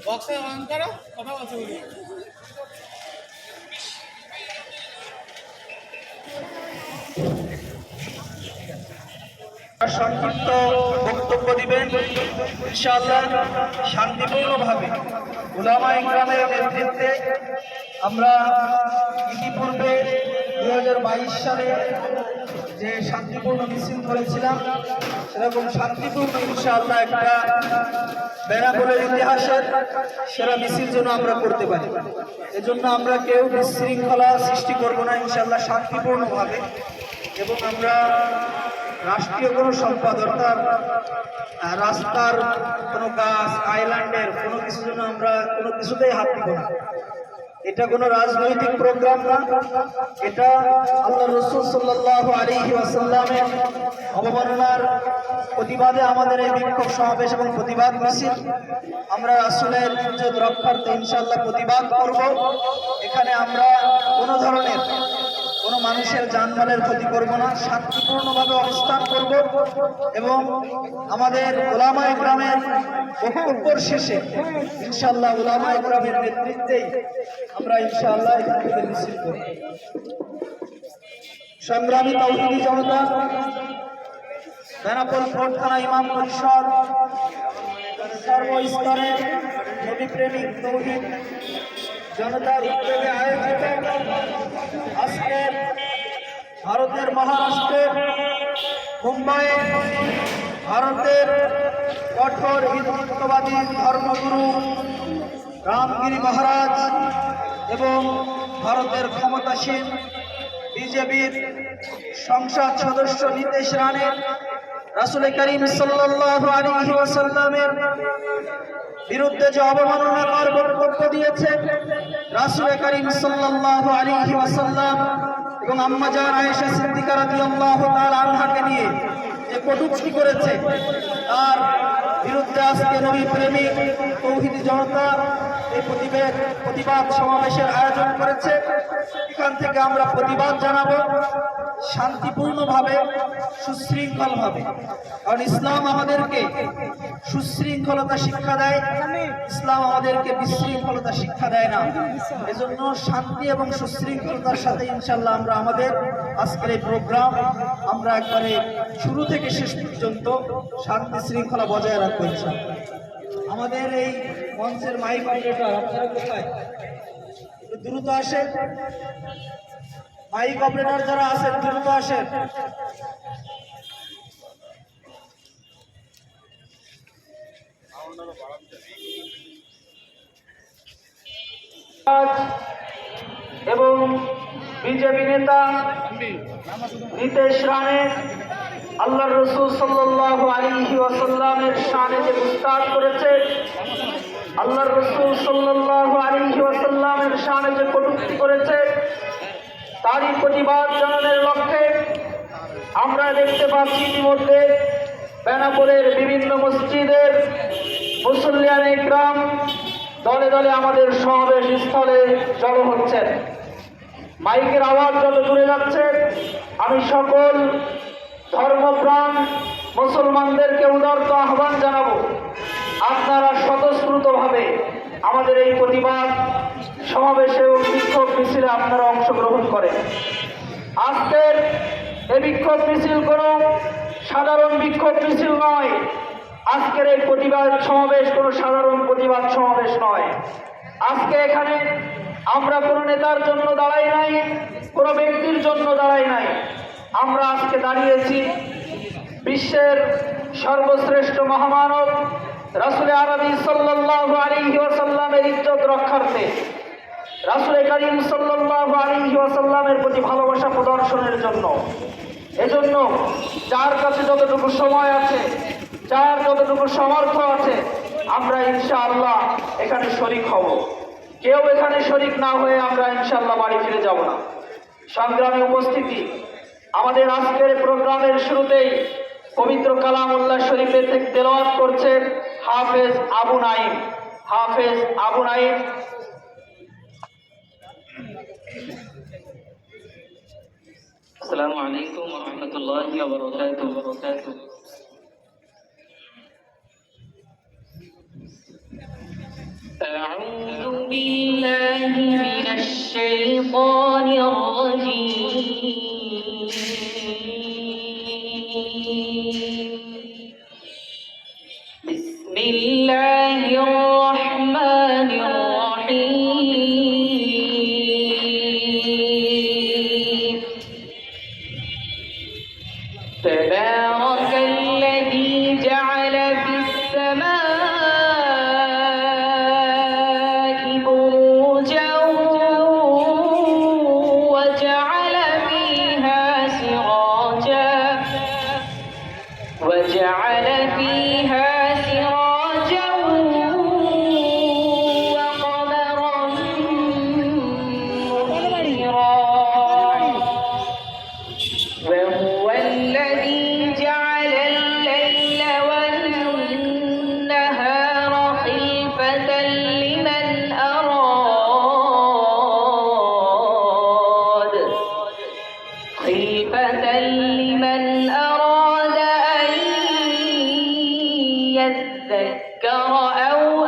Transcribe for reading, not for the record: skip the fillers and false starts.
বক্সে অন করো, কথা বলছো। সংক্ষিপ্ত বক্তব্য দিবেন ইনশাআল্লাহ শান্তিপূর্ণভাবে উলামায়ে ইকরামের নেতৃত্বে। আমরা ইতিপূর্বে 2022 সালে যে শান্তিপূর্ণ মিছিল করেছিলাম, সেরকম শান্তিপূর্ণ ইনশাআল্লাহ একটা বেনাপোলের ইতিহাসের সেরা মিছিল যেন আমরা করতে পারি। এজন্য আমরা কেউ বিশৃঙ্খলা সৃষ্টি করব না ইনশাআল্লাহ, শান্তিপূর্ণভাবে। এবং আমরা রাষ্ট্রীয় কোনো সম্পদ অর্থাৎ রাস্তার কোনো গাছ, আইল্যান্ডের কোনো কিছু জন্য আমরা কোনো কিছুতেই হাত দিব না। এটা কোনো রাজনৈতিক প্রোগ্রাম না, এটা আল্লাহ রাসূল সাল্লাল্লাহু আলাইহি ওয়াসাল্লামের অবমাননার প্রতিবাদে আমাদের এই বিক্ষোভ সমাবেশ এবং প্রতিবাদ মিছিল। আমরা রাসূলের ইজ্জত রক্ষার্থে ইনশাআল্লাহ প্রতিবাদ করব। এখানে আমরা কোনো ধরনের কোনো মানুষের জানমালের ক্ষতি করব না, শান্তিপূর্ণভাবে অবস্থান করব এবং আমাদের উলামায়ে ইকরামের বক্তব্যের শেষে ইনশাআল্লাহ উলামায়ে ইকরামের নেতৃত্বেই আমরা ইনশাআল্লাহ এখান থেকে মিছিল করব। সংগ্রামী তাওহীদি জনতা, বেনাপোল কোর্ট থানা ইমাম পরিষদ, সর্বস্তরের নবীপ্রেমিক তাওহীদ জনতার উদ্যোগে আয়োজিত আজকের ভারতের মহারাষ্ট্রের মুম্বাইয়ে ভারতের কঠোর হিন্দুত্ববাদী ধর্মগুরু রামগিরি মহারাজ এবং ভারতের ক্ষমতাসীন বিজেপির সংসদ সদস্য নীতেশ রানের রাসূল করিম সাল্লাল্লাহু আলাইহি ওয়াসাল্লামের বিরুদ্ধে যে অবমাননাকর বক্তব্য দিয়েছে, রাসূল করিম সাল্লাল্লাহু আলাইহি ওয়াসাল্লাম এবং আম্মা জান আয়েশা সিদ্দিকা রাদিয়াল্লাহু তাআলা আনহাকে নিয়ে যে কটূক্তি করেছে, তার বিরুদ্ধে আজকে নবী প্রেমিক তাওহীদি জনতা এই প্রতিবাদ সমাবেশের আয়োজন করেছে। এখান থেকে আমরা প্রতিবাদ জানাবো শান্তিপূর্ণভাবে, সুশৃঙ্খলভাবে। কারণ ইসলাম আমাদেরকে সুশৃঙ্খলতা শিক্ষা দেয়, ইসলাম আমাদেরকে বিশৃঙ্খলতা শিক্ষা দেয় না। এজন্য শান্তি এবং সুশৃঙ্খলতার সাথে ইনশাআল্লাহ আমরা আমাদের আজকের এই প্রোগ্রাম আমরা একবারে শুরু থেকে শেষ পর্যন্ত শান্তি শৃঙ্খলা বজায় রাখবো ইনশাআল্লাহ। আমাদের এই মঞ্চের মাইক অপারেটর আপনারা কোথায়? দ্রুত আসেন, মাইক অপারেটর যারা আছেন দ্রুত আসেন। এবং বিজেপি নেতা নীতেশ রানে আল্লাহর রাসূল সাল্লাল্লাহু আলাইহি ওয়াসাল্লামের শানে যে উস্তাদ করেছে, আল্লাহর রাসূল সাল্লাল্লাহু আলাইহি ওয়াসাল্লামের শানে যে কটূক্তি করেছে, তারই প্রতিবাদ জানানোর লক্ষ্যে আমরা দেখতে পাচ্ছি ইতিমধ্যে বেনাপোলের বিভিন্ন মসজিদের মুসল্লিয়ানে ইকরাম দলে দলে আমাদের সমাবেশ স্থলে জড়ো হচ্ছেন। মাইকের আওয়াজ যত দূরে যাচ্ছে, আমি সকল ধর্মপ্রাণ মুসলমানদেরকে উদারত আহ্বান জানাবো, আপনারা স্বতঃস্ফূর্তভাবে আমাদের এই প্রতিবাদ সমাবেশে ও বিক্ষোভ মিছিলে আপনারা অংশগ্রহণ করেন। আজকের এই বিক্ষোভ মিছিল কোনো সাধারণ বিক্ষোভ মিছিল নয়, আজকের এই প্রতিবাদ সমাবেশ কোনো সাধারণ প্রতিবাদ সমাবেশ নয়। আজকে এখানে আমরা কোনো নেতার জন্য দাঁড়াই নাই, কোনো ব্যক্তির জন্য দাঁড়াই নাই। আমরা আজকে দাঁড়িয়েছি বিশ্বের সর্বশ্রেষ্ঠ মহামানব রাসূল আরবি সাল্লাল্লাহু আলাইহি ওয়াসাল্লামের ইজ্জত রক্ষার্থে, রাসূল করিম সাল্লাল্লাহু আলাইহি ওয়াসাল্লামের প্রতি ভালোবাসা প্রদর্শনের জন্য। এজন্য যার কাছে যতটুকু সময় আছে, যার যতটুকু সামর্থ্য আছে, আমরা ইনশাআল্লাহ এখানে শরীক হব। কেউ এখানে শরীক না হয়ে আমরা ইনশাআল্লাহ বাড়ি ফিরে যাব না। সংগ্রামী উপস্থিতি, আমাদের আজকের প্রোগ্রামের শুরুতেই পবিত্র কালামুল্লাহ শরীফের থেকে তেলাওয়াত করছে হাফেজ আবু নাঈম। হাফেজ আবু নাঈম। আসসালামু আলাইকুম ওয়া রাহমাতুল্লাহি ওয়া বারাকাতুহু। من الشيطان الرجيم بسم الله الرحمن الرحيم تبارك الذي جعل في السماء بروجا وجعل فيها سراجا وقمرا منيرا وهو الذي جعل الليل والنهار خلفة لمن أراد أن يذكر أو